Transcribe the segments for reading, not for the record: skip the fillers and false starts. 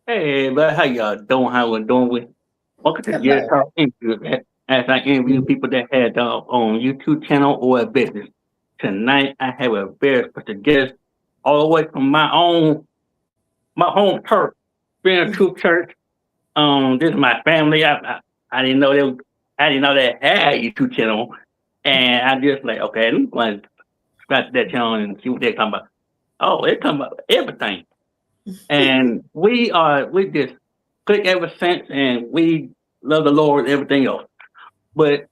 Hey, but how y'all doing? How we doing? Welcome to Get Hello. Talk Interview. As I interview people that had on YouTube channel or a business. Tonight I have a very special guest all the way from my home church, Being True Church. This is my family. I didn't know I didn't know they had a YouTube channel, and I just like okay, I'm going to scratch that channel and see what they're talking about. Oh, they're talking about everything. And we just click ever since, and we love the Lord and everything else. But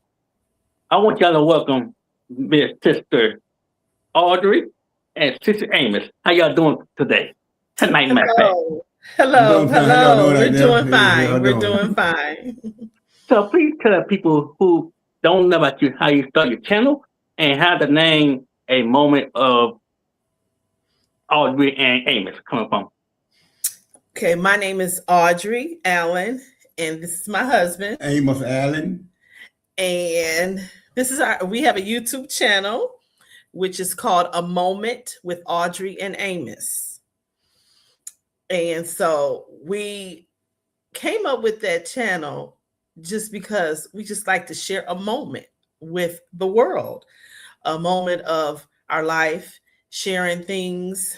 I want y'all to welcome Miss Sister Audrey and Sister Amos. How y'all doing today? Tonight, matter of fact. Hello. I'm Hello. doing fine. How y'all Hello. doing We're out there? doing Hey, how fine. y'all We're doing? doing fine. So please tell people who don't know about you how you start your channel and how the name A Moment of Audrey and Amos coming from. Okay, my name is Audrey Allen, and this is my husband. Amos Allen. And we have a YouTube channel, which is called A Moment with Audrey and Amos. And so we came up with that channel just because we just like to share a moment with the world, a moment of our life, sharing things,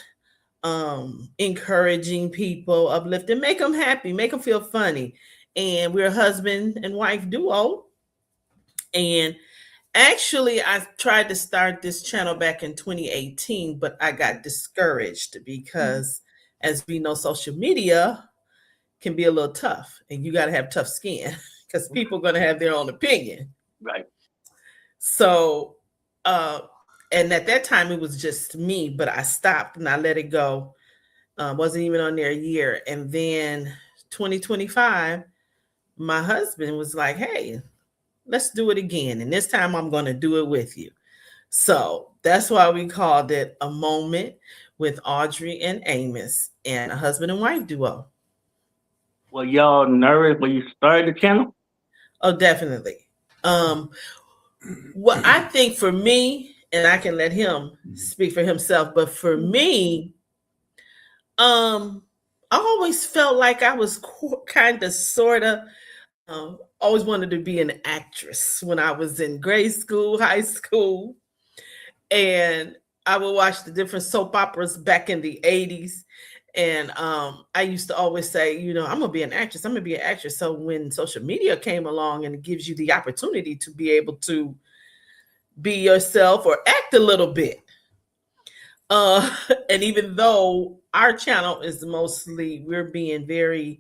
encouraging people, uplifting, make them happy, make them feel funny. And we're a husband and wife duo. And actually, I tried to start this channel back in 2018, but I got discouraged because, as we know, social media can be a little tough, and you got to have tough skin because people are going to have their own opinion. Right. So, and at that time, it was just me, but I stopped and I let it go. Wasn't even on there a year. And then 2025, my husband was like, hey, let's do it again. And this time I'm going to do it with you. So that's why we called it A Moment with Audrey and Amos, and a husband and wife duo. Were y'all nervous when you started the channel? Oh, definitely. Well, I think for me, and I can let him speak for himself, but for me, I always felt like I was kind of, sort of, always wanted to be an actress when I was in grade school, high school, and I would watch the different soap operas back in the 80s. And I used to always say, I'm gonna be an actress. I'm gonna be an actress. So when social media came along and it gives you the opportunity to be able to be yourself or act a little bit, and even though our channel is mostly we're being very,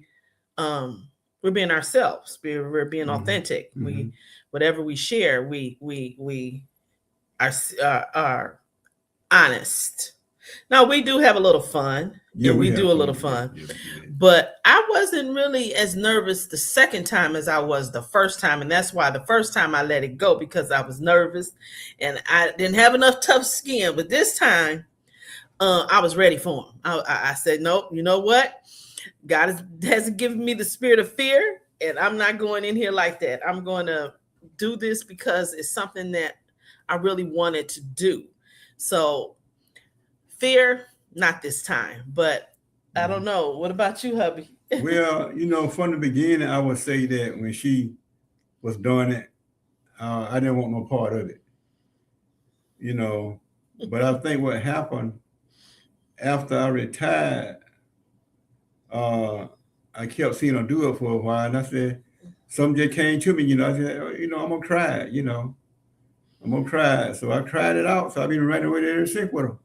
we're being ourselves. We're being authentic. Mm-hmm. We whatever we share, we are honest. Now we do have a little fun. Yeah, we we do a have little fun. fun. Yeah. But I wasn't really as nervous the second time as I was the first time. And that's why the first time I let it go, because I was nervous and I didn't have enough tough skin. But this time I was ready for him. I said, nope, you know what? God hasn't given me the spirit of fear, and I'm not going in here like that. I'm going to do this because it's something that I really wanted to do. So fear, not this time, but I don't know. What about you, hubby? Well, from the beginning, I would say that when she was doing it, I didn't want no part of it, But I think what happened after I retired, I kept seeing her do it for a while, and I said, something just came to me, I said, I'm gonna try it, I'm gonna try it. So I tried it out. So I've been running with it ever since with her.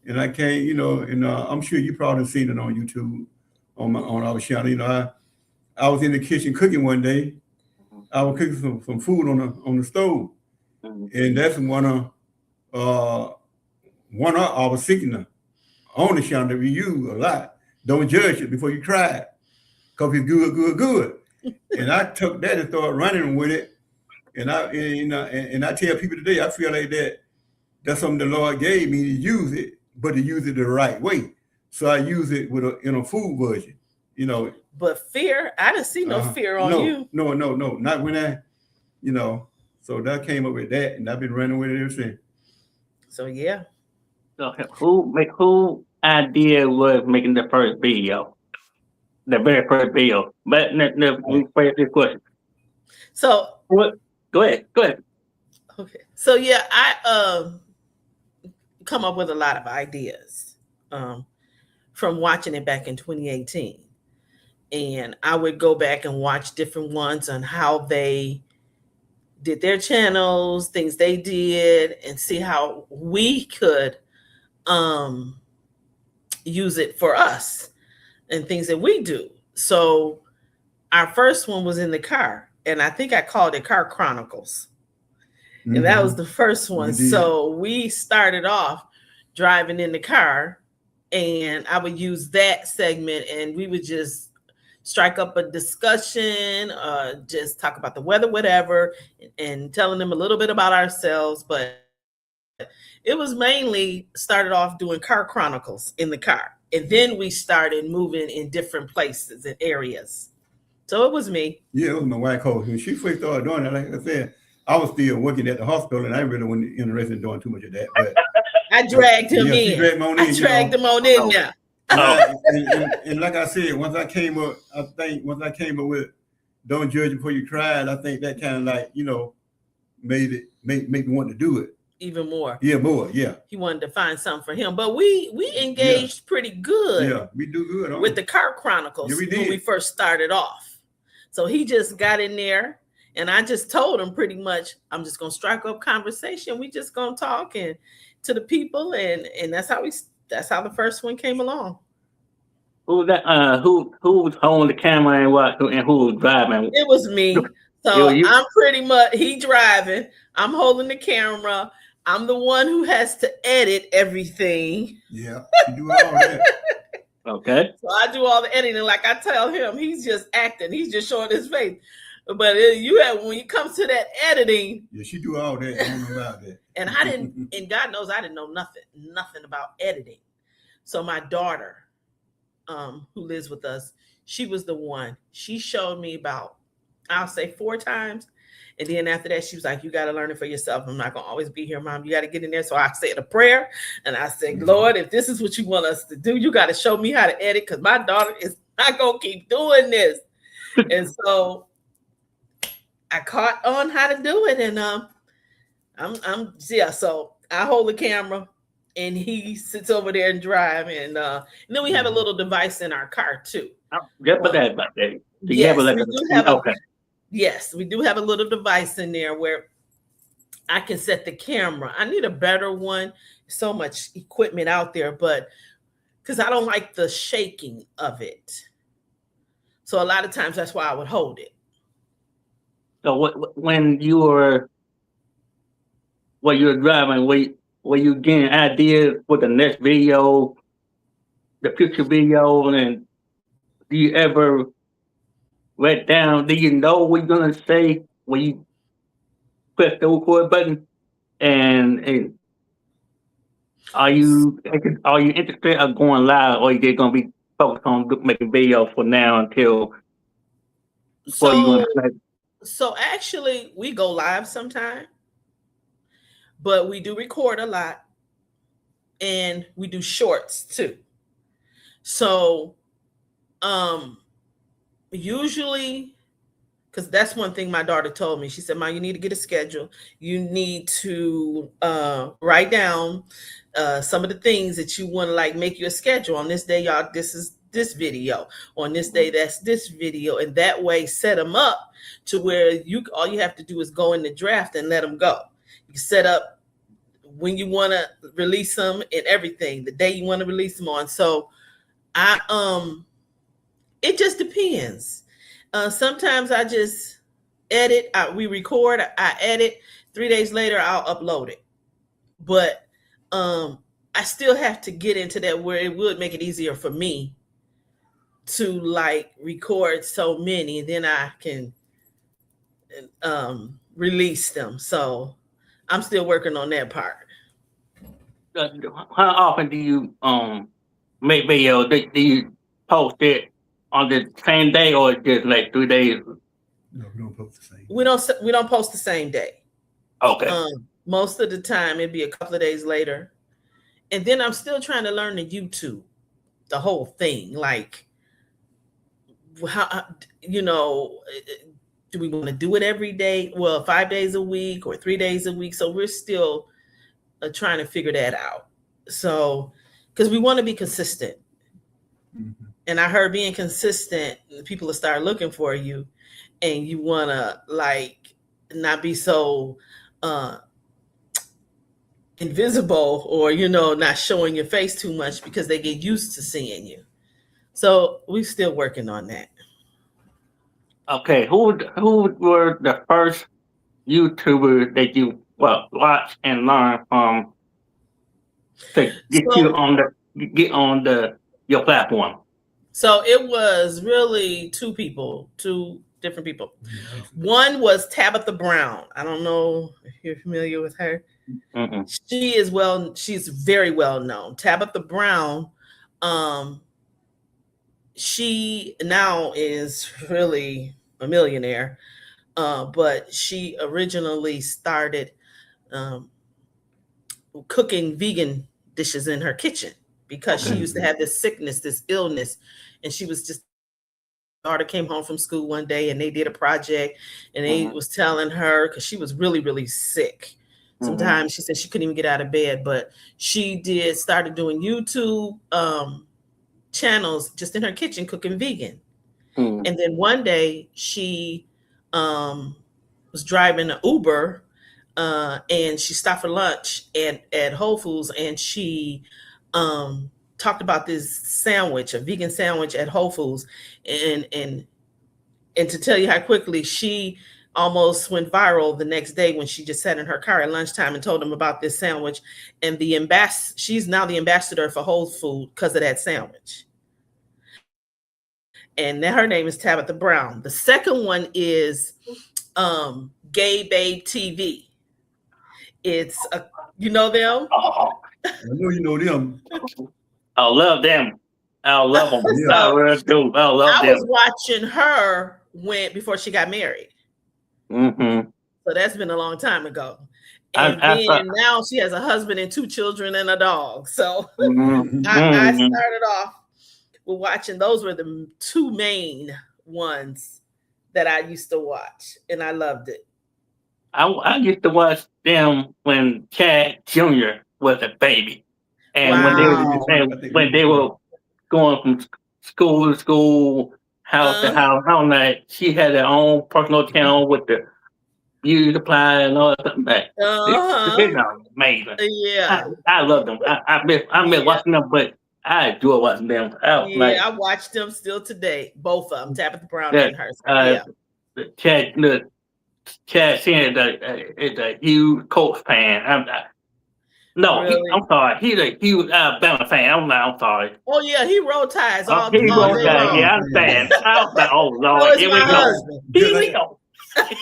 And I came, and I'm sure you probably seen it on YouTube, on our channel. I was in the kitchen cooking one day. I was cooking some food on the stove, and that's one of I was seeking on the channel that we use a lot. Don't judge it before you try it. because it's good. And I took that and started running with it. And I tell people today, I feel like that's something the Lord gave me to use it, but to use it the right way. So I use it in a food version, But fear, I didn't see no fear on you. No, not when I, so that came up with that, and I've been running with it ever since. So yeah. So who idea was making the first video? The very first video. But let me phrase this question. So what? Go ahead. Okay. So yeah, I come up with a lot of ideas from watching it back in 2018. And I would go back and watch different ones on how they did their channels, things they did, and see how we could use it for us and things that we do. So our first one was in the car, and I think I called it Car Chronicles. Mm-hmm. And that was the first one. So we started off driving in the car, and I would use that segment, and we would just strike up a discussion, just talk about the weather, whatever, and telling them a little bit about ourselves. But it was mainly started off doing Car Chronicles in the car. And then we started moving in different places and areas. So it was me. Yeah, it was my wife. When she first started doing that, like I said, I was still working at the hospital, and I really wasn't interested in doing too much of that. But I dragged him in. She dragged him on in. I dragged him on in there. And like I said, once I came up with "Don't Judge Before You Cry," I think that kind of made me want to do it even more. Yeah, more. Yeah, he wanted to find something for him, but we engaged pretty good. Yeah, we do good with the Car Chronicles when we first started off. So he just got in there, and I just told him pretty much, I'm just gonna strike up conversation. We just gonna talk and to the people, and that's how the first one came along. Who was holding the camera and who was driving? It was me. So I'm pretty much he driving. I'm holding the camera. I'm the one who has to edit everything. Yeah, you do all that. Okay. So I do all the editing. Like I tell him, he's just acting. He's just showing his face. But when it comes to that editing, yeah, she do all that. I don't know about that. And I didn't. And God knows I didn't know nothing about editing. So my daughter, who lives with us, she was the one. She showed me about, I'll say 4 times. And then after that, she was like, you got to learn it for yourself. I'm not going to always be here, Mom. You got to get in there. So I said a prayer. And I said, Lord, if this is what you want us to do, you got to show me how to edit, because my daughter is not going to keep doing this. And so I caught on how to do it. And so I hold the camera and he sits over there and drive. And then we have a little device in our car too. Yes, we do have a little device in there where I can set the camera. I need a better one. So much equipment out there, but because I don't like the shaking of it. So a lot of times that's why I would hold it. So when you were driving, were you getting ideas for the next video, the future video, and do you ever write down? Do you know what you're gonna say when you press the record button? And are you interested in going live, or are you gonna be focused on making videos for now until? So actually, we go live sometime, but we do record a lot, and we do shorts too. So, usually, because that's one thing my daughter told me. She said, "Mom, you need to get a schedule. You need to write down some of the things that you want to make you a schedule. On this day, y'all, this is this video. On this day, that's this video." And that way, set them up to where all you have to do is go in the draft and let them go. You set up when you want to release them and everything, the day you want to release them on. So it just depends. Sometimes I just edit, we record, I edit, 3 days later I'll upload it. But I still have to get into that where it would make it easier for me to like record so many, and then I can release them. So I'm still working on that part. How often do you make videos? Do you post it on the same day or just like 3 days? No, we don't post the same. We don't post the same day. Okay. Most of the time it'd be a couple of days later. And then I'm still trying to learn the YouTube, the whole thing. Like, how, do we want to do it every day? Well, 5 days a week or 3 days a week. So we're still trying to figure that out. So, because we want to be consistent. Mm-hmm. And I heard being consistent, people will start looking for you, and you want to like not be so invisible, or not showing your face too much, because they get used to seeing you. So we're still working on that. Okay, who were the first YouTubers that you watch and learn from to get your platform? So it was really two different people. One was Tabitha Brown. I don't know if you're familiar with her. Mm-mm. She's very well known. Tabitha Brown, she now is really a millionaire, but she originally started cooking vegan dishes in her kitchen because she used to have this sickness, this illness, and she was just, daughter came home from school one day and they did a project, and they was telling her, because she was really, really sick. Sometimes she said she couldn't even get out of bed, but she started doing YouTube channels just in her kitchen cooking vegan. And then one day she was driving an Uber and she stopped for lunch at Whole Foods, and she talked about this sandwich, a vegan sandwich at Whole Foods, and to tell you how quickly she almost went viral the next day when she just sat in her car at lunchtime and told them about this sandwich. And she's now the ambassador for Whole Foods because of that sandwich. And her name is Tabitha Brown. The second one is Gay Babe TV. It's you know them? I know you know them. I love them. I love them. So, I really do. I love them. I was watching her before she got married. Mm-hmm. So that's been a long time ago. And now she has a husband and 2 children and a dog. So I started off with watching. Those were the 2 main ones that I used to watch, and I loved it. I used to watch them when Chad Jr. was a baby, and when they were going from school to school, house to house. How night she had her own personal channel with the beauty supply and all that stuff back. They're amazing. Yeah, I love them. I miss watching them, but I enjoy watching them. I watch them still today. Both of them, Tabitha Brown and her. Chad Senior is a huge Colts fan. Really? I'm sorry. He's a huge Alabama fan. I'm sorry. Oh yeah, he roll ties all day long. Yeah, I understand. Oh Lord, here we go. Here we go.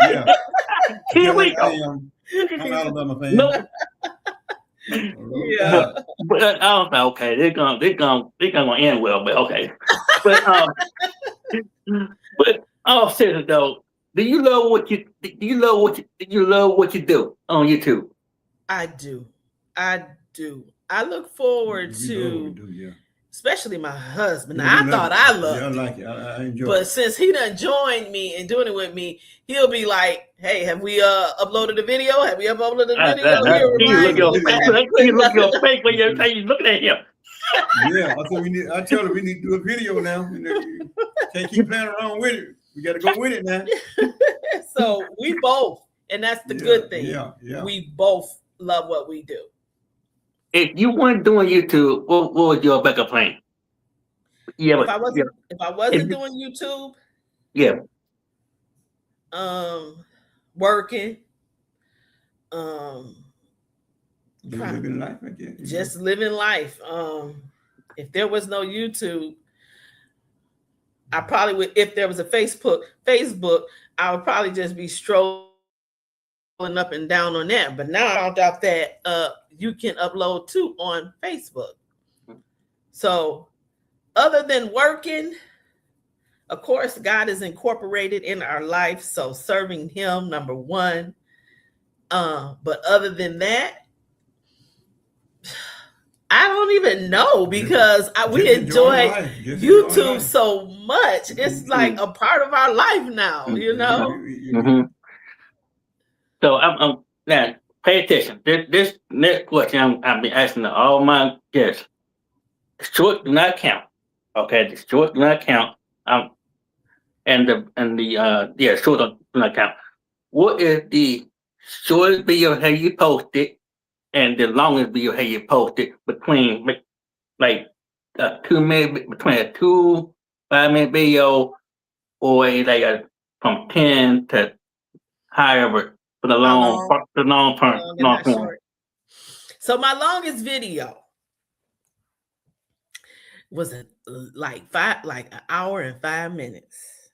Yeah. Here we go. I'm an Alabama fan. No. Yeah. But okay, they're gonna end well, but okay. But all seriously though, do you love what you do on YouTube? I do. I look forward to, especially my husband. I thought I loved it. I like it. I enjoy it. But since he done joined me and doing it with me, he'll be like, "Hey, have we uploaded a video? Have we uploaded a video?" He look your face when you're looking at him. Yeah, I tell him we need to do a video now. Can't keep playing around with it. We got to go with it now. So we both, and that's the good thing. Yeah. We both love what we do. If you weren't doing YouTube, what was your backup plan? Yeah, if I wasn't doing YouTube, working, living life, I guess. Just living life. If there was no YouTube, I probably would, if there was a Facebook, I would probably just be strolling up and down on that. But now I found out that you can upload too on Facebook. So other than working, of course, God is incorporated in our life. So serving him, number one. But other than that, I don't even know, because we enjoy YouTube so much. It's like a part of our life now, you know? Mm-hmm. So I'm now pay attention. This next question I've been asking to all my guests. The short do not count. Okay, the short do not count. And the short do not count. What is the shortest video have you posted and the longest video have you posted between like 2 minute, between a 2 5-minute video, or from 10 to however for the long term? So my longest video was like an hour and 5 minutes,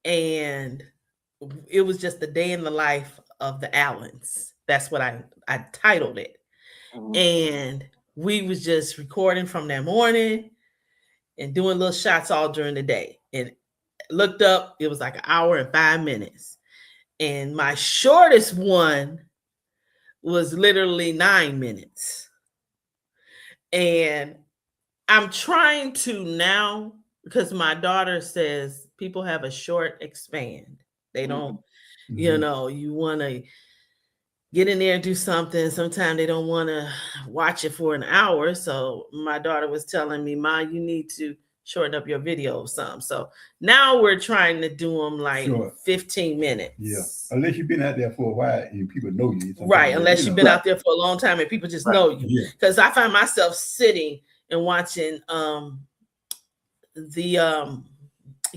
and it was just the day in the life of the Allens. That's what I titled it. Mm-hmm. And we was just recording from that morning and doing little shots all during the day. And looked up, it was like an hour and 5 minutes. And my shortest one was literally 9 minutes. And I'm trying to now, because my daughter says people have a short expand. They don't, you know, you want to get in there and do something. Sometimes they don't want to watch it for an hour. So my daughter was telling me, Ma, you need to shorten up your video some. So now we're trying to do them like 15 minutes. Yeah. Unless you've been out there for a while and people know you. Right. Unless you've been out there for a long time and people just know you. Because I find myself sitting and watching the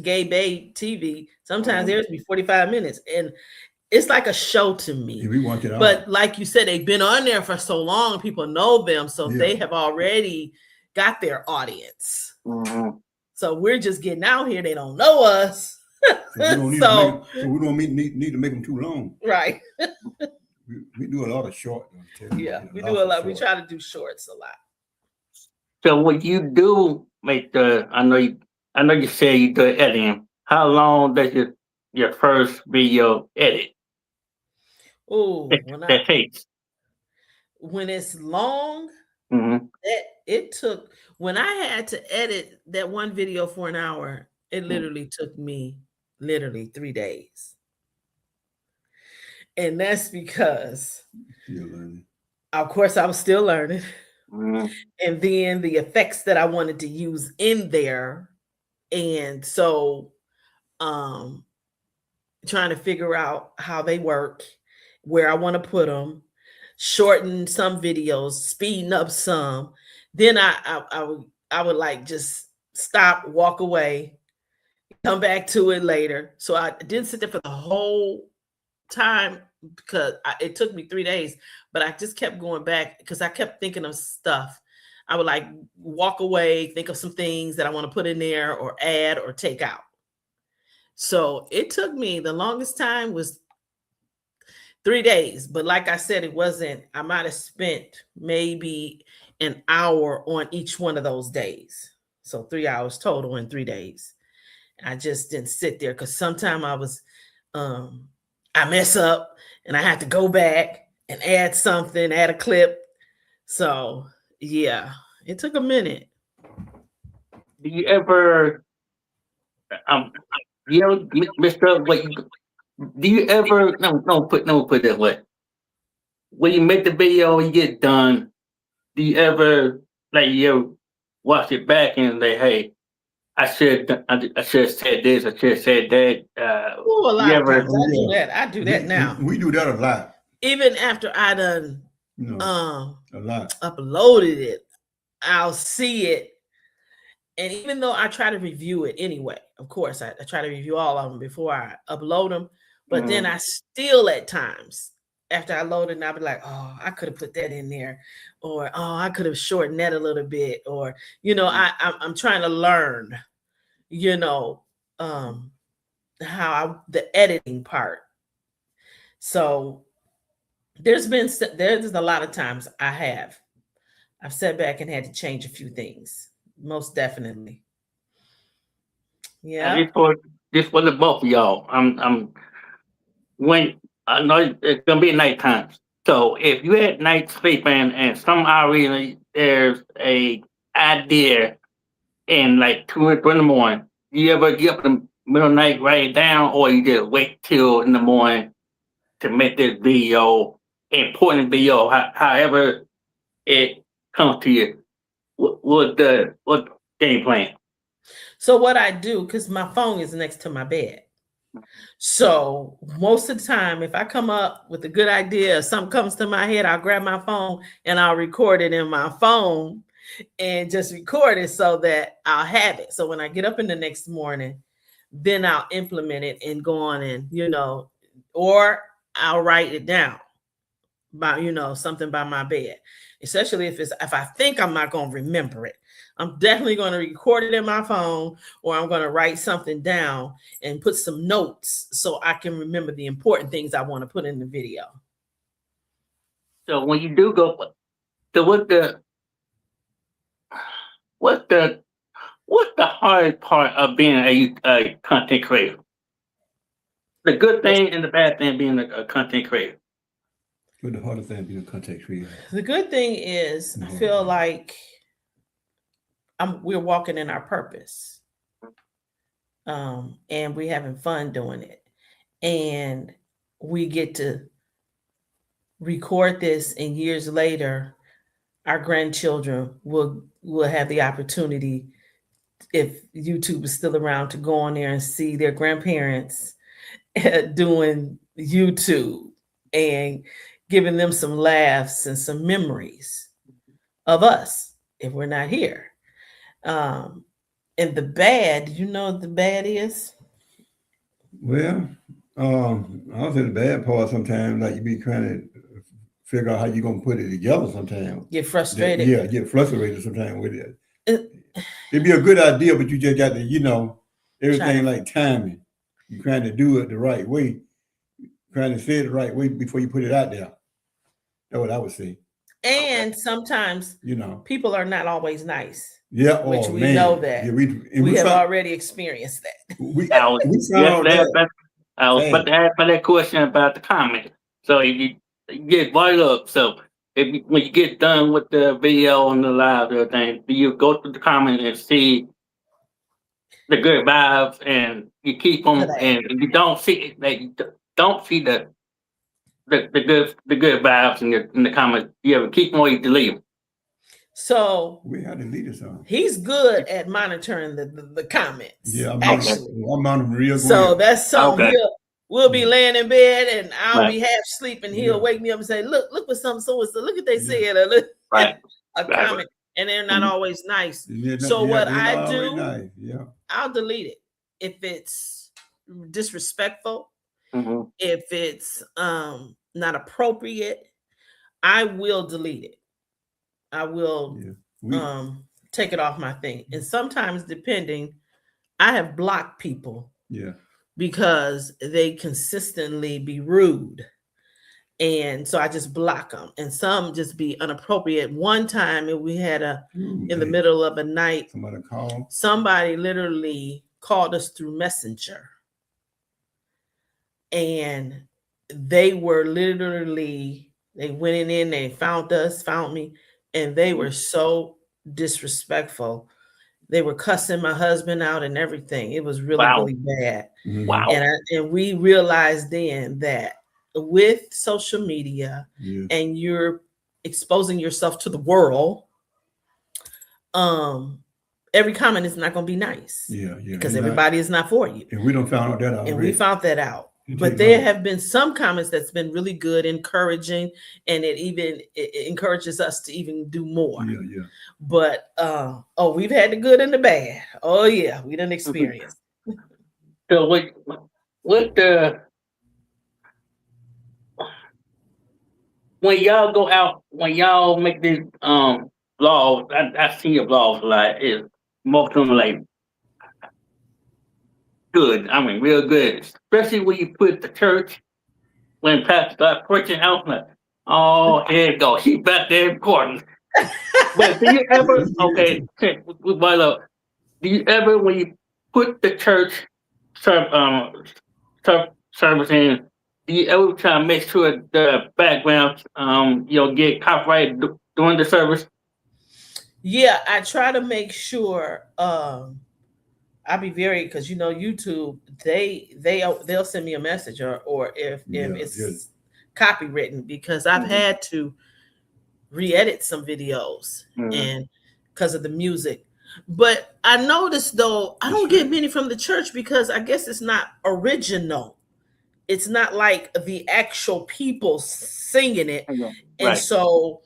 Gay Babe TV. Sometimes there's be 45 minutes. And it's like a show to me. Yeah, we want it on. But like you said, they've been on there for so long, people know them. So they have already got their audience. Mm-hmm. So we're just getting out here. They don't know us. We don't need to make them too long. Right. we do a lot of short. Yeah, we do a lot. We try to do shorts a lot. So when you do make I know you say you do editing. How long does your first video edit? Oh, that takes. When it's long, it took, when I had to edit that one video for an hour, it literally took me 3 days. And that's because, of course, I was still learning. And then the effects that I wanted to use in there. And so trying to figure out how they work, where I want to put them, shorten some videos, speeding up some. Then I would like just stop, walk away, come back to it later. So I didn't sit there for the whole time because it took me 3 days, but I just kept going back because I kept thinking of stuff. I would like walk away, think of some things that I want to put in there or add or take out. So it took me, the longest time was 3 days. But like I said, I might have spent maybe an hour on each one of those days. So 3 hours total in 3 days. I just didn't sit there because sometimes I mess up and I have to go back and add something, add a clip. So yeah, it took a minute. Do you ever, Mr. Do you ever, put that way. When you make the video, you get done, do you ever, watch it back and say, hey, I should have said this, I should have said that. A lot of times I do that. I do that now. We do that a lot. Even after I done a lot uploaded it, I'll see it. And even though I try to review it anyway, of course, I try to review all of them before I upload them. But then I still at times, after I load it, I'll be like, oh, I could have put that in there. Or, oh, I could have shortened that a little bit. Or, I'm trying to learn. the editing part. So there's a lot of times I've sat back and had to change a few things. Most definitely. And Yeah. this for the both of y'all. I'm when I know it's gonna be nighttime. So if you at night sleeping and some odd reason there's a idea in like 2 or 3 in the morning, you ever get up in the middle of the night, write it down, or you just wait till in the morning to make this video, important video, however it comes to you? What game plan? So what I do, because my phone is next to my bed. So most of the time, if I come up with a good idea, or something comes to my head, I'll grab my phone and I'll record it in my phone and just record it so that I'll have it. So when I get up in the next morning, then I'll implement it and go on and, or I'll write it down by, something by my bed, especially if I think I'm not going to remember it. I'm definitely going to record it in my phone, or I'm going to write something down and put some notes so I can remember the important things I want to put in the video. So when you do go, so what's the hard part of being a content creator? The good thing and the bad thing being a content creator. What the hardest thing being a content creator? The good thing is I feel like we're walking in our purpose. And we're having fun doing it. And we get to record this, and years later, our grandchildren will have the opportunity, if YouTube is still around, to go on there and see their grandparents doing YouTube and giving them some laughs and some memories of us if we're not here. And the bad, what the bad is? Well, I'll say the bad part sometimes, like you be trying to figure out how you're gonna put it together sometimes. Get frustrated. Get frustrated sometimes with it. It'd be a good idea, but you just got to, everything like timing. You're trying to do it the right way, trying to say it the right way before you put it out there. That's what I would say. And sometimes, people are not always nice. Yeah, which we know that. Yeah, we have already experienced that. I was about to ask that question about the comments. So if you get right up, so when you get done with the video and the live and everything, do you go through the comments and see the good vibes and you keep them, and you don't see the good vibes in the comments? You ever keep them or you delete them? So we had to lead us on. He's good at monitoring the comments. Yeah, I'm monitoring real good. So that's something. We'll be laying in bed and I'll be half sleeping. He'll wake me up and say, "Look what something so and so. Look what they said." Or look a comment, and they're not always nice. So what I do, I'll delete it if it's disrespectful. If it's not appropriate, I will delete it. I will take it off my thing. And sometimes, depending, I have blocked people because they consistently be rude. And so I just block them. And some just be inappropriate. One time we had in the middle of a night, somebody literally called us through Messenger. And they were literally, they went in, they found me. And they were so disrespectful. They were cussing my husband out and everything. It was really, really bad. Wow. And we realized then that with social media and you're exposing yourself to the world, every comment is not going to be nice. Because everybody is not for you. And we don't found out that out. And we found that out. But there have been some comments that's been really good, encouraging, and it encourages us to even do more. But we've had the good and the bad. Oh yeah, we didn't experience. So what the when y'all go out, when y'all make these vlogs, I see your vlogs a lot. Is most of them like good. I mean, real good. Especially when you put the church, when Pastor start preaching out, like, oh, here you go. He back there recording. But do you ever, okay, do you ever, when you put the church service in, do you ever try to make sure the background, get copyrighted during the service? Yeah, I try to make sure. I'll be very, because YouTube, they'll send me a message, or if it's copywritten, because I've had to re-edit some videos and because of the music. But I noticed, though, I don't get many from the church because I guess it's not original. It's not like the actual people singing it. Right. And so,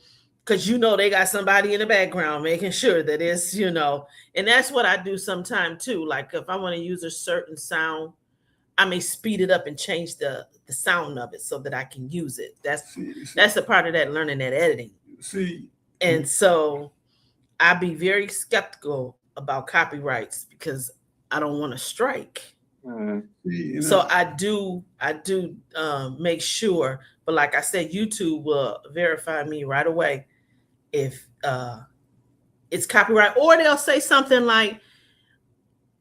because they got somebody in the background making sure that it's, and that's what I do sometimes too. Like if I want to use a certain sound, I may speed it up and change the sound of it so that I can use it. That's a part of that learning, that editing. And so I'd be very skeptical about copyrights because I don't want to strike. So I do make sure, but like I said, YouTube will verify me right away if it's copyright, or they'll say something like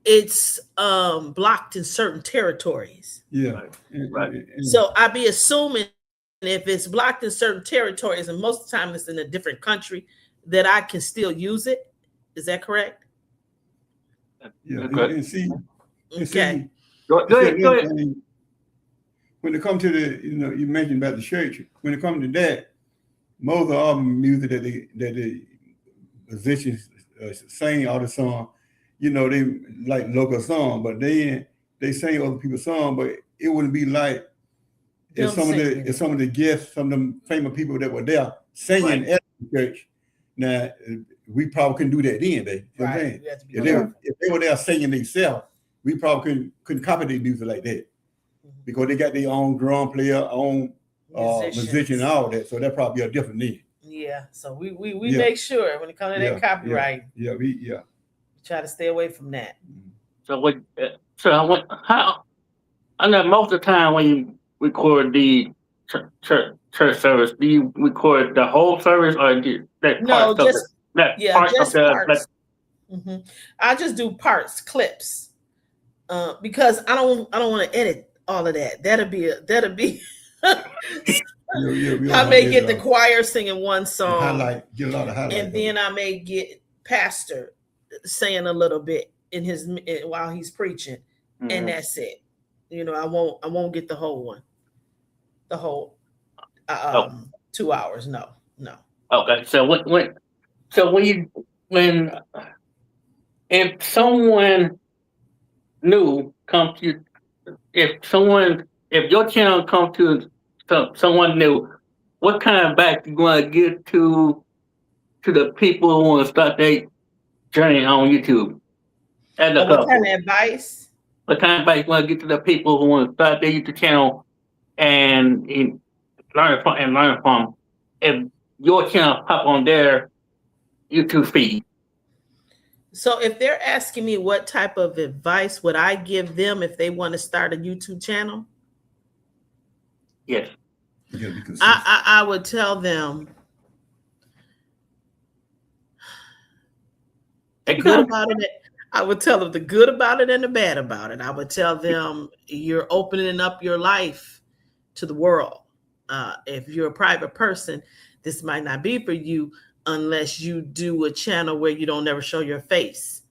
it's blocked in certain territories. Yeah. Right. So I'd be assuming if it's blocked in certain territories, and most of the time it's in a different country, that I can still use it. Is that correct? Yeah. Okay. And see, Okay. Go ahead. When it comes to you mentioned about the church. When it comes to that, most of all the music that the musicians sing all the song, they like local song, but they sing other people's song, but it wouldn't be like if some of the guests, some of the famous people that were there singing at the church. Now we probably couldn't do that then, baby. Right. If they were there singing themselves, we probably couldn't copy their music like that because they got their own drum player, own musician, and all that. So that probably a different need. Yeah. So we make sure when it comes to that copyright. Yeah. We try to stay away from that. How? I know most of the time when you record the church service, do you record the whole service or that part of it? Just parts. I just do parts, clips, because I don't want to edit all of that. That'll be. I may get the choir singing one song, get a lot of highlights, and then I may get pastor saying a little bit while he's preaching, and that's it. I won't get the whole one, the whole 2 hours. No. Okay, so if someone new comes to, if your channel comes to someone new, what kind of back you want to give to the people who want to start their journey on YouTube? What kind of advice? What kind of advice you want to give to the people who want to start their YouTube channel and learn from if your channel pop on their YouTube feed? So if they're asking me what type of advice would I give them if they want to start a YouTube channel? Yes. I would tell them the good about it. I would tell them the good about it and the bad about it. I would tell them you're opening up your life to the world. If you're a private person, this might not be for you unless you do a channel where you don't ever show your face.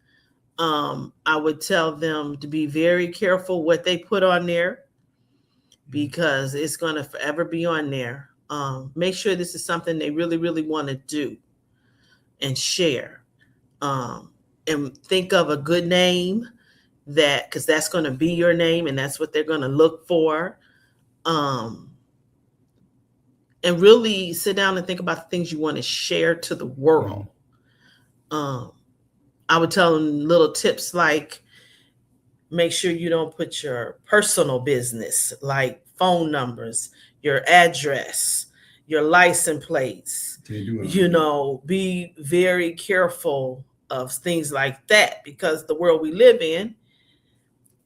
I would tell them to be very careful what they put on there because it's going to forever be on there. Make sure this is something they really, really want to do and share. And think of a good name because that's going to be your name and that's what they're going to look for. And really sit down and think about the things you want to share to the world. I would tell them little tips like make sure you don't put your personal business like phone numbers, your address, your license plates. Be very careful of things like that because the world we live in,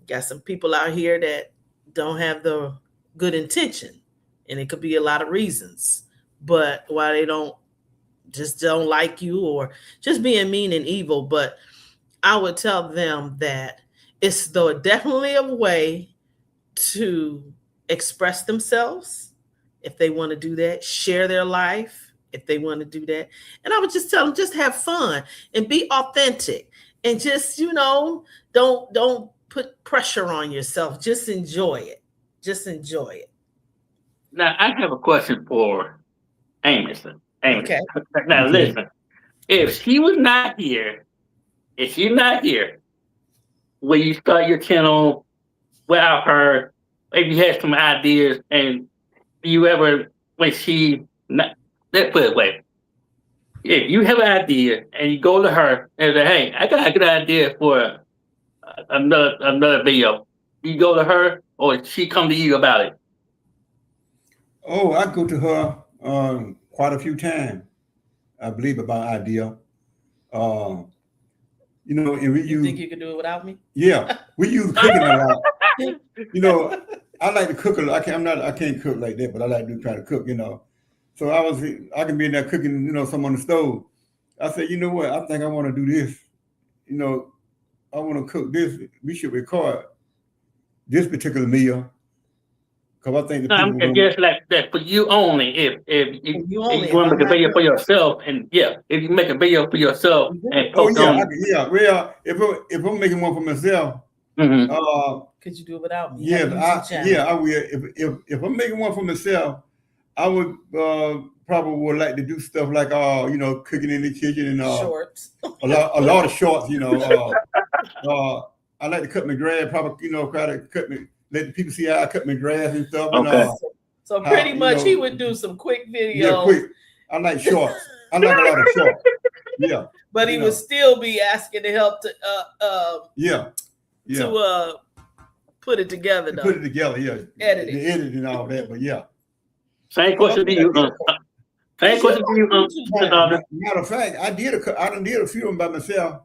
Got some people out here that don't have the good intention, and it could be a lot of reasons. But why they don't like you or just being mean and evil. But I would tell them that it's definitely a way to express themselves if they want to do that, share their life if they want to do that. And I would just tell them, just have fun and be authentic and just, don't put pressure on yourself. Just enjoy it. Just enjoy it. Now, I have a question for Amos. Okay. Now, listen, if she's not here, will you start your channel without her? If you had some ideas, and you ever, let's put it away. If you have an idea and you go to her and say, "Hey, I got a good idea for another video," you go to her, or she come to you about it? Oh, I go to her quite a few times, I believe, about idea. And You think you could do it without me? Yeah, we use cooking a lot. I like to cook a lot. I can't cook like that, but I like to try to cook. So I can be in there cooking, some on the stove. I said, you know what? I think I want to do this. I want to cook this. We should record this particular meal. Because I think the people just like that for you only. If you want to make a video for yourself, and if you make a video for yourself and post on. Well, if I'm making one for myself, could you do it without me? I will. If I'm making one for myself, I would probably would like to do stuff like cooking in the kitchen and shorts. a lot of shorts. I like to cut my grass. Probably try to let the people see how I cut my grass and stuff. Okay. So pretty much he would do some quick videos. Yeah, quick. I like shorts. I like a lot of shorts. Yeah. But he would still be asking to help to to put it together though. Put it together, yeah. Editing. The editing and all that, but yeah. Same question to you. Matter of fact, I did a few of them by myself.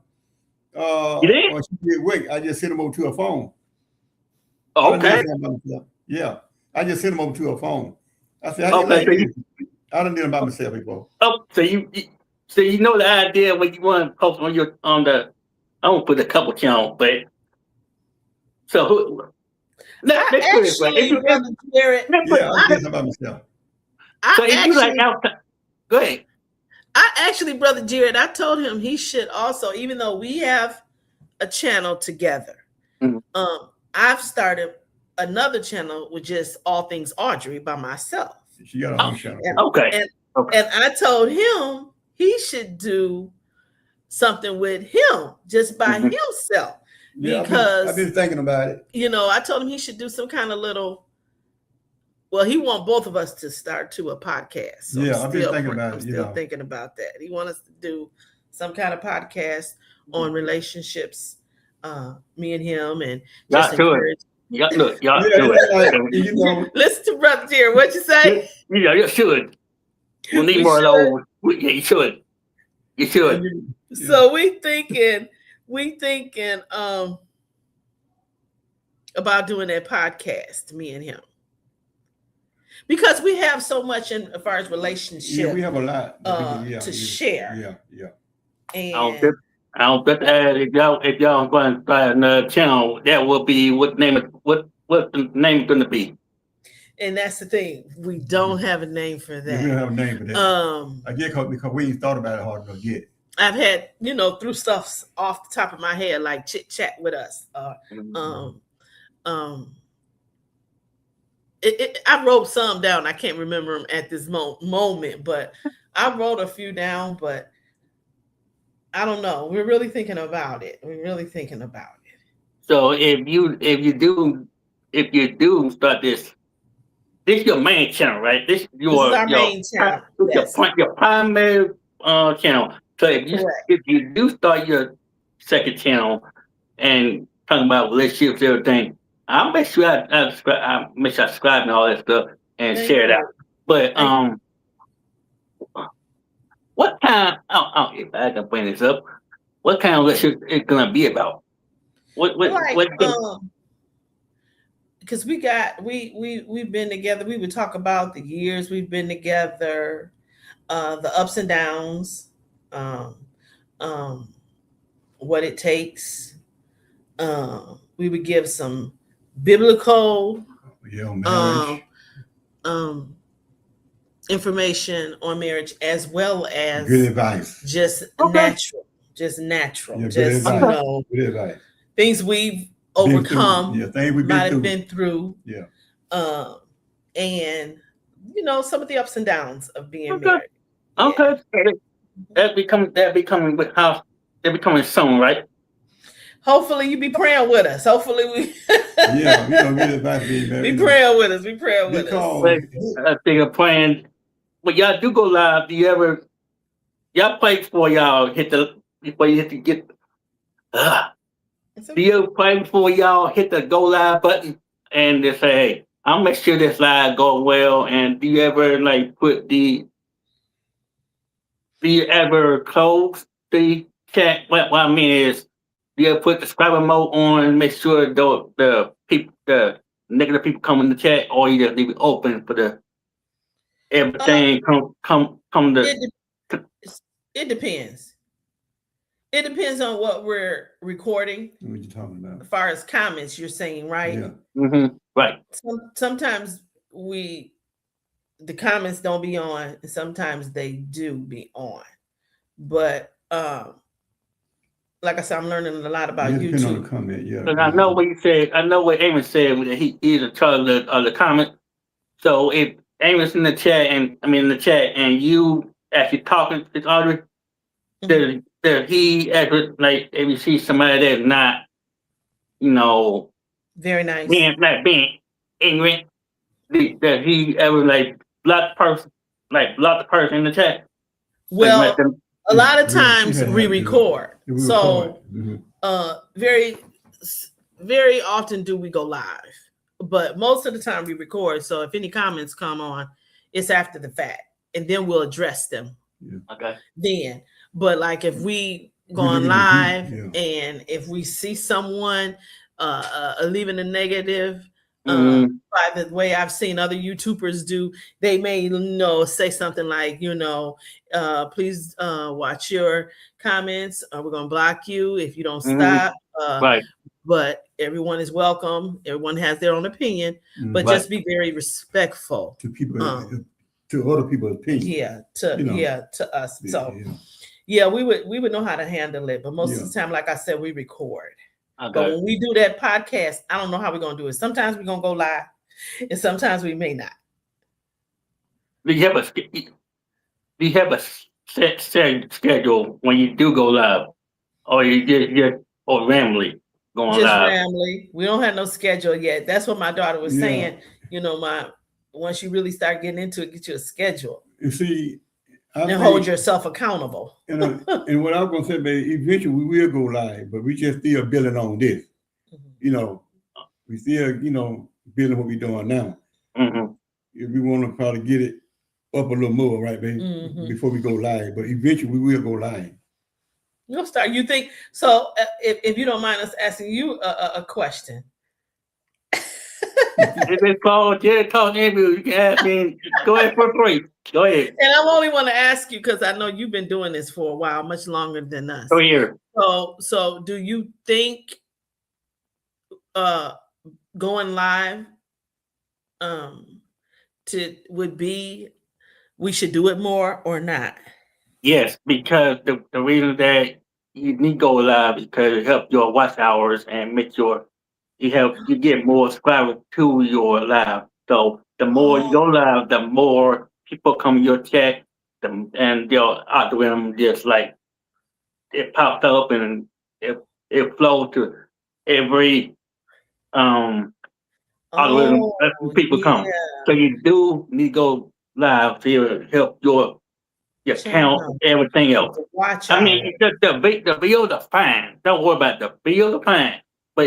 You did? When she did work, I just sent them over to her phone. Okay. Yeah, I just sent them over to her phone. I said, I done did them by myself before. Oh, so you know the idea what you want to post on the. I won't put a couple channel, but so who? Brother Jarrett, I did them by myself. So if you like outside, go ahead. Brother Jarrett, I told him he should also, even though we have a channel together, I've started another channel with just all things Audrey by myself. She got her own channel. And I told him he should do something with him just by himself. Yeah, because I've been thinking about it. I told him he should do some kind of little. Well, he wants both of us to start to a podcast. So I've been thinking about it. I'm still thinking about that. He wants us to do some kind of podcast on relationships, me and him, and just encourage. Y'all do it. Listen to Brother Jarrett. What'd you say? You should. We need more of those. You should. You should. So we thinking about doing that podcast, me and him. Because we have so much as far as relationship. Yeah, we have a lot to share. Yeah. And I don't bet that if y'all going to start another channel, that will be what the name is going to be. And that's the thing. We don't have a name for that. We don't have a name for that. I get because we ain't thought about it hard enough yet. I've had, through stuff off the top of my head, like chit chat with us. I wrote some down. I can't remember them at this moment, but I wrote a few down, but I don't know. We're really thinking about it. So if you do start this is your main channel, right? This is our main channel. Your primary channel. So if you do start your second channel and talking about relationships, everything, I'll make sure I subscribe and all that stuff and share it out. But what kind? If I can bring this up, what kind of relationship is gonna be about? because we've been together. We would talk about the years we've been together, the ups and downs, um, um, what it takes. We would give some biblical marriage. Information on marriage, as well as Good advice. just Okay. natural, just Yeah, just good advice. things we've overcome, things we've might have been through. Yeah. And some of the ups and downs of being Okay. married. Okay. That becoming soon, right? Hopefully you be praying with us. Hopefully we Yeah, we don't get advice being married. be praying with us. Be praying with us. I think I'm praying. When y'all do go live, do you ever y'all pray before y'all hit the before you hit the get do you pray before y'all hit the go live button and just say, hey, I'll make sure this live go well? And do you ever close the chat? What I mean is, do you ever put the subscriber mode on and make sure the negative people come in the chat, or you just leave it open for the everything come to? It depends. It depends on what we're recording. What you talking about? As far as comments, you're saying, right? Yeah. Mm-hmm. Right. Sometimes the comments don't be on, and sometimes they do be on. But like I said, I'm learning a lot about YouTube. On the comment, yeah. Because I know what you said. I know what Amos said that he's in charge of the comment. So if Amos in the chat and you actually talking to Audrey, does he ever if you see somebody that's not, very nice, being ignorant, does he ever block the person in the chat? Well, a lot of times we record. So very, very often do we go live, but most of the time we record. So if any comments come on, it's after the fact, and then we'll address them. Yeah. Okay. Then, but if we go on live and if we see someone leaving a negative, by the way I've seen other YouTubers do, they may say something like, please watch your comments, we're gonna block you if you don't stop. Right. But everyone is welcome. Everyone has their own opinion, but just be very respectful to people, to other people's opinion. To us. We would know how to handle it, but most of the time, like I said, we record. But when we do that podcast, I don't know how we're gonna do it. Sometimes we're gonna go live, and sometimes we may not. Do you have a set schedule when you do go live, or you just randomly going live? Just randomly. We don't have no schedule yet. That's what my daughter was saying. Once you really start getting into it, get you a schedule. You see, and hold yourself accountable. And what I was going to say, baby, eventually we will go live, but we just still building on this. We still, building what we're doing now. If we want to probably get it up a little more, right, baby, before we go live. But eventually we will go live. You'll start. You think so? If you don't mind us asking you a question. If it's called Jarrett Talk Interview, you can ask me. Go ahead for free. Go ahead. And I only want to ask you because I know you've been doing this for a while, much longer than us. Oh, yeah. So do you think going live we should do it more or not? Yes, because the reason that you need to go live because it helps your watch hours and make sure you get more subscribers to your live. So the more you go live, the more people come to your chat, and your algorithm just it pops up and it flows to every algorithm that people come. So you do need to go live to help your count, everything else. I mean, the bills are fine. Don't worry about the bills are fine. But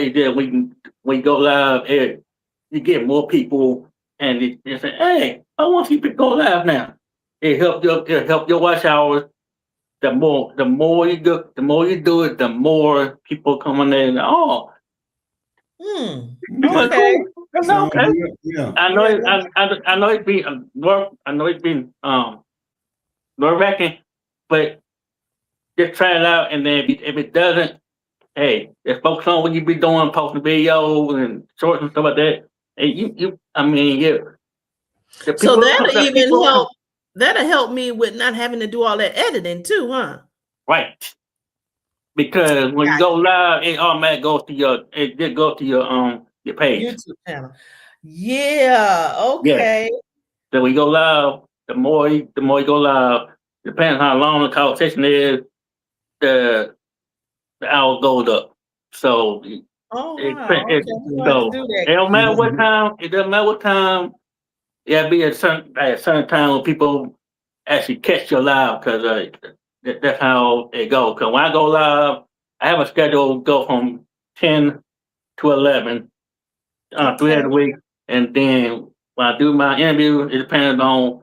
when you go live, you get more people, and you say, "Hey, I want people to go live now." It helps your watch hours. The more you do it, the more people come on there. And, okay. That's So, okay. yeah. I know I know it's been work. I know it's been nerve wracking, but just try it out, and then if it doesn't, hey, just focus on what you be doing, posting videos and shorts and stuff like that. And I mean, yeah, the So people, that'll the even people, help. That'll help me with not having to do all that editing too, huh? right? Because when you Gotcha. go live, it automatically goes to it just goes to your page. YouTube channel. Yeah. Yeah. Okay. So we go live. The more you go live, depends how long the conversation is, the hour goes up. So Oh it, wow. Okay. it, I'm going to so do it that. don't matter what time. It doesn't matter what time. Yeah, be at a certain time when people actually catch your live because that's how it goes. Because when I go live, I have a schedule go from 10 to 11 3 days Okay. a week, and then when I do my interview, it depends on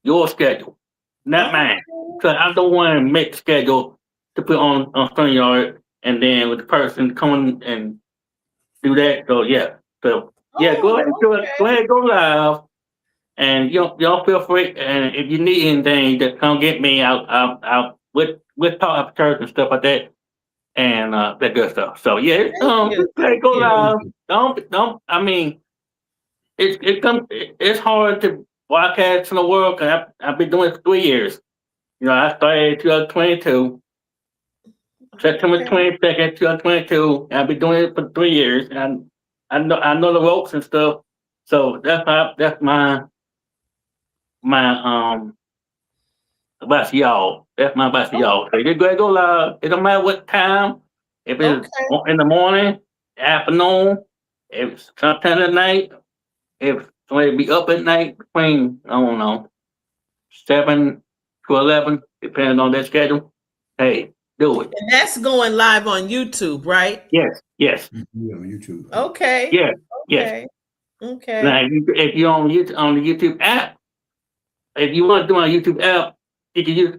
your schedule, not mine. Okay. Because I don't want to make schedule to put on StreamYard, and then with the person coming and do that. So yeah, go ahead, Oh, go ahead, go live. And you don't feel free. And if you need anything, just come get me. With talk after church and stuff like that, and that good stuff. So yeah, Thank you. just go Thank you. live. Don't. I mean, it's hard to broadcast in the world because I've been doing it for 3 years. I started in 2022, September Okay. 22nd, 2022. And I've been doing it for 3 years, and I know the ropes and stuff. So that's my advice to y'all. That's my advice to y'all. So you go live. It don't matter what time. If it's Okay. in the morning, afternoon, if it's sometime at night, if somebody be up at night between, I don't know, 7 to 11, depending on their schedule, hey, do it. And that's going live on YouTube, right? Yes. Yeah, on YouTube. Okay. Yes. Okay. Okay. Now, if you're on the YouTube app, if you want to do it on YouTube app, you can use.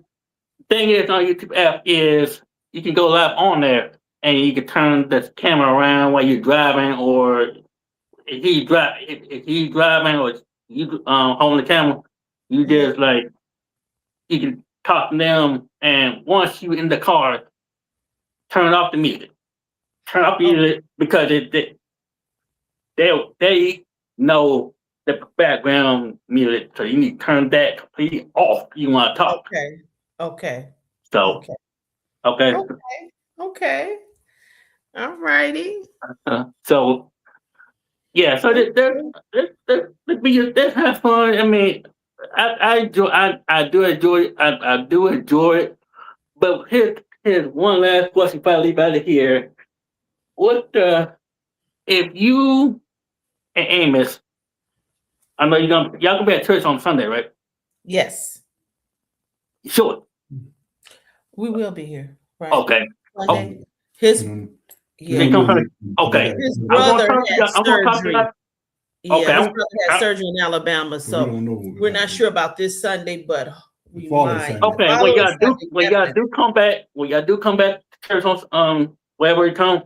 Thing is on YouTube app is you can go live on there and you can turn the camera around while you're driving, or if he's driving or you holding the camera, you just like you can talk to them, and once you in the car, turn off the music. Turn off the music because they know the background music, so you need to turn that completely off. You want to talk. Okay. So okay. Okay. All righty. So yeah, so let's have fun. I mean, I do enjoy it. But here's one last question before I leave out of here. What if you and Amos? I know y'all gonna be at church on Sunday, right? Yes, Sure. we will be here. Right. Okay. Sunday. His They come from okay. His I'm brother gonna had talk to surgery. y'all. Yeah, Okay, his brother had surgery in Alabama, so we're not sure about this Sunday, but we might. Okay, well y'all do come back. Well, y'all do come back to church on wherever you come.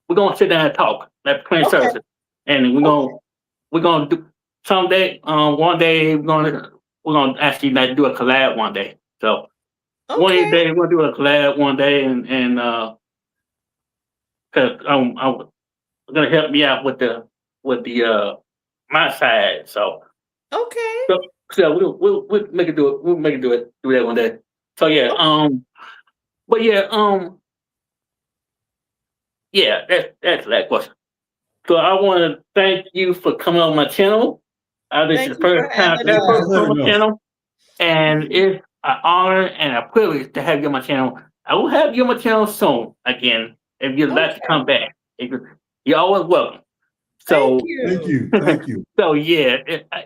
We're gonna sit down and talk at between services, and we're gonna do someday. One day we're gonna actually like do a collab one day. So one day we're gonna do a collab one day, and because I'm gonna help me out with the my side. So we'll make it do it. We'll make it do that one day. So yeah, but yeah, that's that question. So I want to thank you for coming on my channel. This is the first time ever on my channel, and it's an honor and a privilege to have you on my channel. I will have you on my channel soon again if you'd like to come back. You're always welcome. So Thank you. So yeah,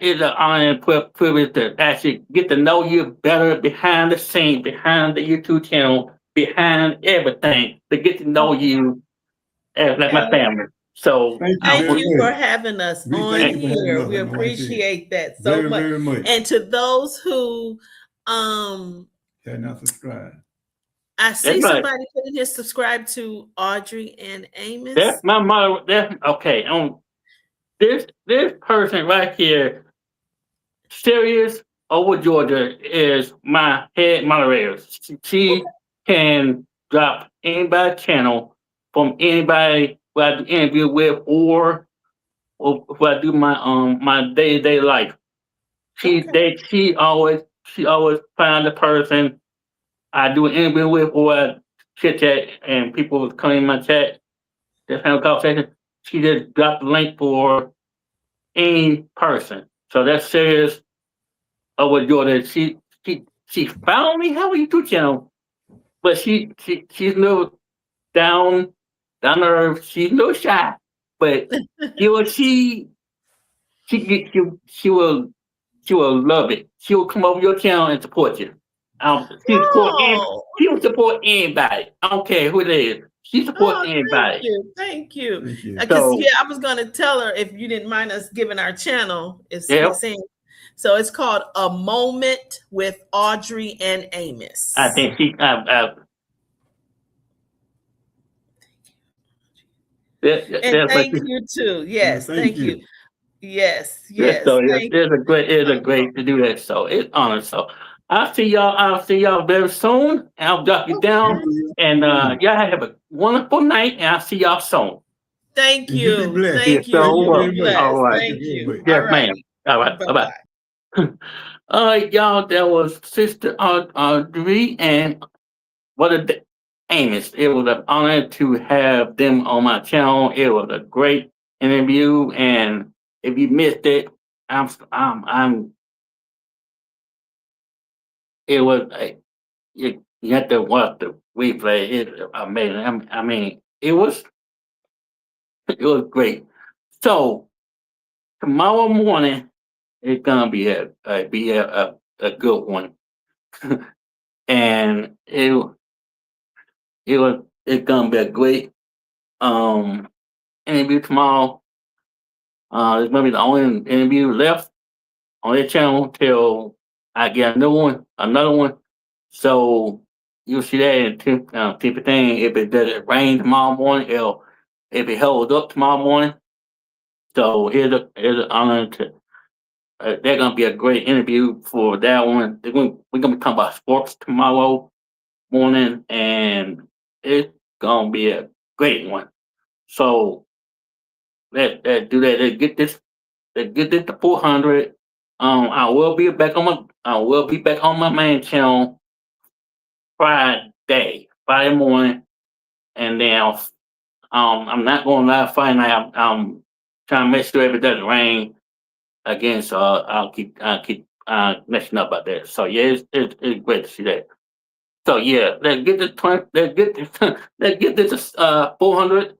it's an honor and privilege to actually get to know you better behind the scenes, behind the YouTube channel, behind everything, to get to know you as like my family. So thank you for having us on here. We appreciate that so much. Very much. And to those who have not subscribed. I see somebody putting here subscribe to Audrey and Amos. That's my mother. That's okay. this person right here, Serious over Georgia, is my head moderator. She can drop anybody channel from anybody who I do interview with or who I do my day to day life. Okay. She always find the person I do an interview with or I chit chat and people come in my chat, just have a conversation. She just dropped the link for any person. So that's Serious over Jordan. She found me how YouTube channel, but she's no down to earth. She's no shy, but you know she will love it. She will come over your channel and support you. She support and Oh, she will support anybody. I don't care who it is. She support oh, thank anybody. you, thank you. Thank you. Because So yeah, I was gonna tell her if you didn't mind us giving our channel. Is yeah, he's saying so? It's called A Moment with Audrey and Amos. I think And that's what thank you too. Yes, Thank thank you. you. Yes, yes. yes. So Thank it's a you. great to do that. So it's honor. So I'll see y'all very soon. I'll drop you Okay. down and y'all have a wonderful night. And I'll see y'all soon. Thank And you be you. blessed. You're Thank you. so Thank you You be very welcome. much. All blessed. right. Thank Thank you very you. much. All Yes, right. ma'am. All right. Bye Bye bye. bye. All right, y'all. That was Sister Audrey and Brother Amos. It was an honor to have them on my channel. It was a great interview, and if you missed it, I'm. It was. You have to watch the replay. It's amazing. I mean, it was great. So tomorrow morning it's gonna be a good one, and it's gonna be a great um interview tomorrow. It's gonna be the only interview left on their channel till I get another one. So you'll see that in 15. If it doesn't rain tomorrow morning, if it holds up tomorrow morning. So here's an honor to. They're gonna be a great interview for that one. We're gonna be talking about sports tomorrow morning, and it's gonna be a great one. So let's do that. Let's get this to 400. I will be back on my main channel Friday morning, and then I'm not going live Friday night. I'm trying to make sure if it doesn't rain again, so I'll keep messing up about that. So yeah, it's great to see that. So yeah, let's get this 20. Let's get this. Let's get this 400,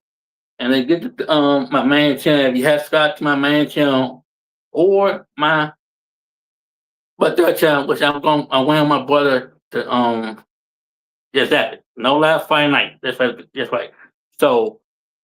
and let's get the, my main channel. If you have subscribed to my main channel or my but third channel, which I'm waiting on my brother to just that. No last Friday night. That's right. That's right. So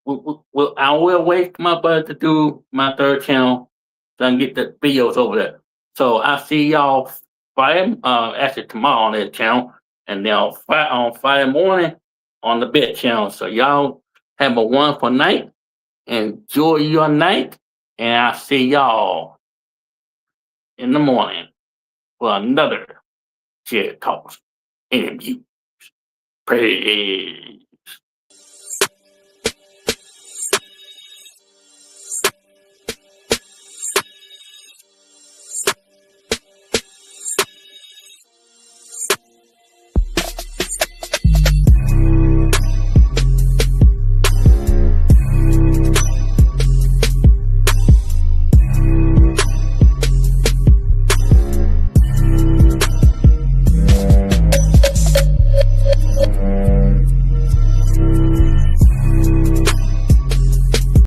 I will wait for my brother to do my third channel so I can get the videos over there. So I'll see y'all Friday, actually tomorrow on that channel, and then on Friday morning on the bed channel. So y'all have a wonderful night. Enjoy your night, and I'll see y'all in the morning for another Jarrett Talks interview. Praise.